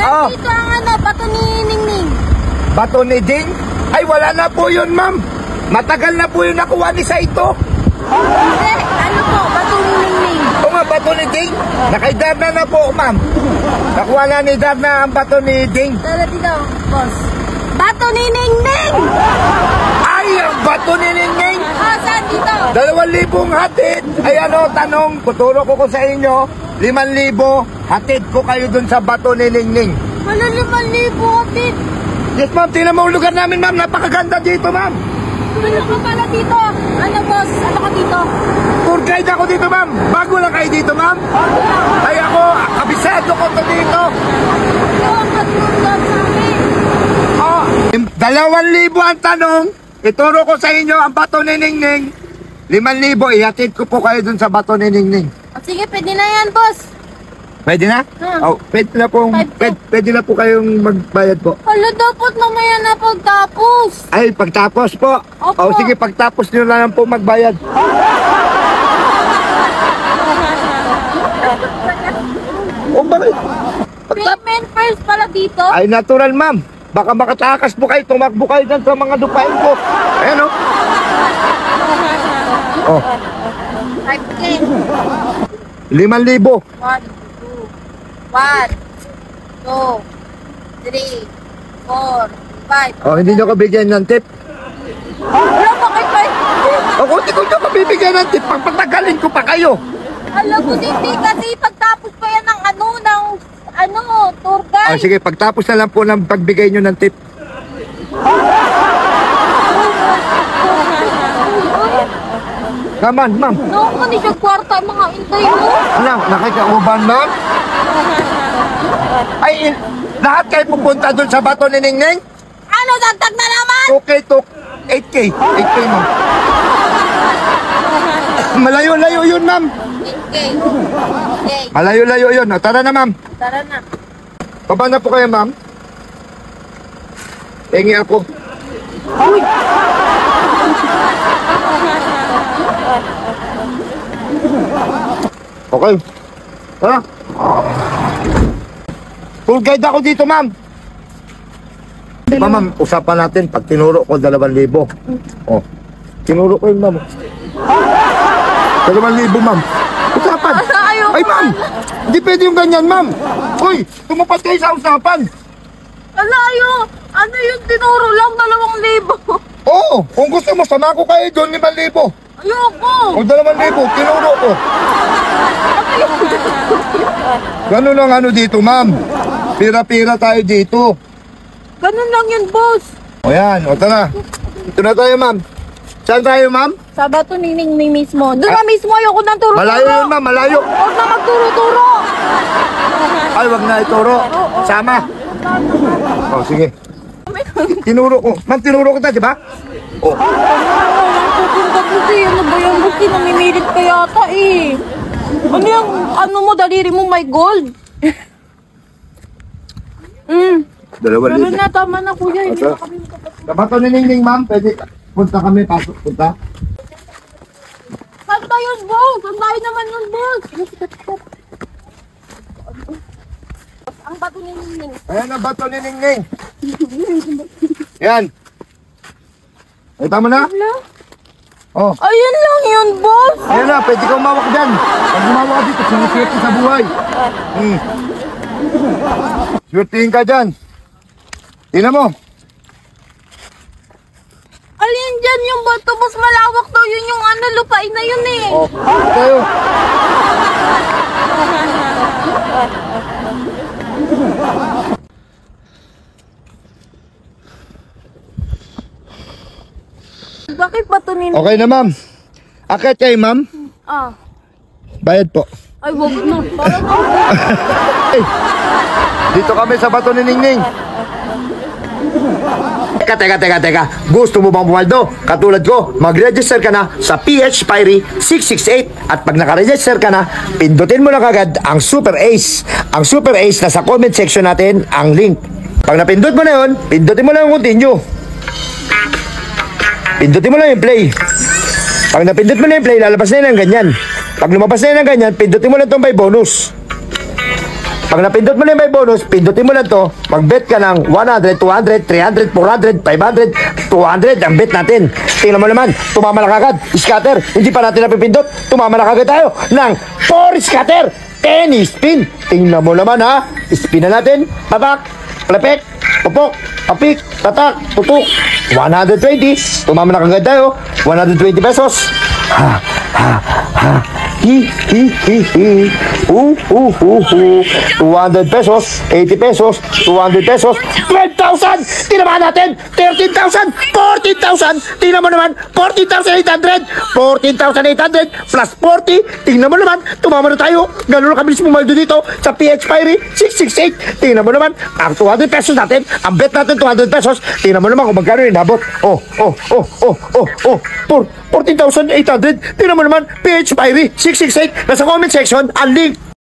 Dito ang bato ni Ningning. Bato ni Ding? Ay, wala na po yun, ma'am. Matagal na po yun nakuha ni Saito. Hindi, bato ni Ningning. O nga, bato ni Ding? Nakay Darna na po, ma'am. Nakuha na ni Darna ang bato ni Ding. Dala dito, boss. Bato ni Ningning! Ay, ang bato ni Ningning! Saan dito? 2,000 hatid. Ay, tanong, tuturo ko sa inyo. 5,000, hatid ko kayo dun sa bato ni Ningning. Wala 5,000 hatid. Yes, ma'am. Tingnan mo ang lugar namin, ma'am. Napakaganda dito, ma'am. Ano ka pala dito? Boss? Ano ka dito? Tour guide ako dito, ma'am. Bago lang kayo dito, ma'am. Ay, ako, kabisado ko to dito. Oh, 2,000 ang tanong. Ituro ko sa inyo ang bato ni Ningning. 5,000, ihatid ko po kayo dun sa bato ni Ningning. Sige, pwede na yan, boss. Pwede na? Oh, pwede na po kayong magbayad po. Hala, dapat mamaya na pagtapos. Ay, pagtapos po. Opo. Oh, sige, pagtapos nyo na lang po magbayad. Oh, bakit? Payment first pala dito. Ay, natural, ma'am. Baka makatakas po kayo, tumakbo kayo dyan sa mga dupain ko. Ayan, oh. Oh. 5K. 5,000. 1, 2, 3, 4, 5. Oh, hindi nyo ko bigyan ng tip. Wala, bakit ba? O, kung hindi ko nyo ko bibigyan ng tip, pagpatagalin ko pa kayo. Alam mo, hindi kasi pagtapos pa yan ng tour guide. Oh, sige, pagtapos na lang po ng pagbigay nyo ng tip. Naman, ma'am. Noong ka ni siya kwarta, mga intay mo. Ano, nakikauban, ma'am? Ay, lahat kayo pupunta dun sa bato ni Ningning? Ano, dagdag na naman? Okay, to 8K. 8K, ma'am. Malayo-layo yun, ma'am. 8K. Okay. Malayo-layo yun. O, tara na, ma'am. Tara na. Baba na po kayo, ma'am. Hingi ako. Uy! Okay. Tara. Tour guide ako dito, ma'am. Ma'am, usapan natin pag tinuro ko 2,000. Oh. Tinuro ko yun, ma'am. 2,000, ma'am. Usapan. Ay, ma'am. Hindi pwede yung ganyan, ma'am. Uy, tumapat kayo sa usapan. Alayo! Ano yung tinuro lang? 2,000. Oo, kung gusto mo, sama ko kayo doon 5,000. Ayoko! O 2,000, tinuro ko. Ganun lang dito, ma'am. Pira-pira tayo dito. Ganun lang yun, boss. O yan, o tara. Ito na tayo, ma'am. Saan tayo, ma'am? Sa bato ni Ningning mismo. Doon na mismo, ayoko ng turo-turo. Malayo yun, ma'am, malayo. Huwag na magturo-turo. Ay, wag na ituro. Sama. O, sige. Tinuro ko. Ma'am, tinuro ko ta, di ba? O. Pupunta kasi, ano ba yan? Buti namimilit ka yata eh. Ano mo, daliri mo may gold. 2,000. Pero na, tama na kuya. Hindi na kami Sa bato ni Ningning, ma'am, pwede punta kami, pasok, punta. Saan tayo, boss? Saan tayo naman yun, boss? Ang bato ni Ningning. Ayan ang bato ni Ningning. Yan. Ay, tama na? Wala. Oh. Ayun lang yun, boss. Ayan na, pwede kang umawak dyan. Pag umawak ka dito, siniswerte sa buhay. Swertihin ka dyan. Tingnan mo. Alin dyan yung bato, boss? Malawak daw yun yung lupain na yun eh. Oh, tayo. Bakit bato ni Ningning? Okay na, ma'am. Akit kayo, ma'am. Bayad po. Ay, wag na. Parang Hey, dito kami sa bato ni Ningning. Teka. Gusto mo bang pumaldo? Katulad ko, mag-register ka na sa PH Pirey 668. At pag naka-register ka na, pindutin mo na kagad ang Super Ace. Ang Super Ace na sa comment section natin ang link. Pag napindot mo na yun, pindutin mo lang ang continue. Pindutin mo lang yung play. Pag napindot mo na yung play, lalabas na yun ng ganyan. Pag lumabas na yun ng ganyan, pindutin mo lang itong by bonus. Pag Pag napindot mo na yung may bonus, pindutin mo lang to. Mag-bet ka ng 100, 200, 300, 400, 500, 200 ang bet natin. Tingnan mo naman, tumama na kagad. Scatter, hindi pa natin napipindot. Tumama na kagad tayo ng 4 scatter. 10 spin. Tingnan mo naman ha. Spin na natin. Patak, palapik, pupok, papik, tatak, tutuk. 120. Tumama na kagad tayo. 120 pesos. Ha, ha, ha. Hi, hi, hi, hi. 200 pesos, 80 pesos, 200 pesos, 12,000! Tinamaan natin! 13,000! 14,000! Tingnan mo naman! 14,800! 14,800 plus 40! Tingnan mo naman! Tumama na tayo! Gano'n na kabilis pumaldo dito sa PH Fiery 668! Tingnan mo naman! Ang 200 pesos natin! Ang bet natin 200 pesos! Tingnan mo naman kung magkano yung nabot! 14,800! Tingnan mo naman! PH Fiery 668! Nasa comment section ang link!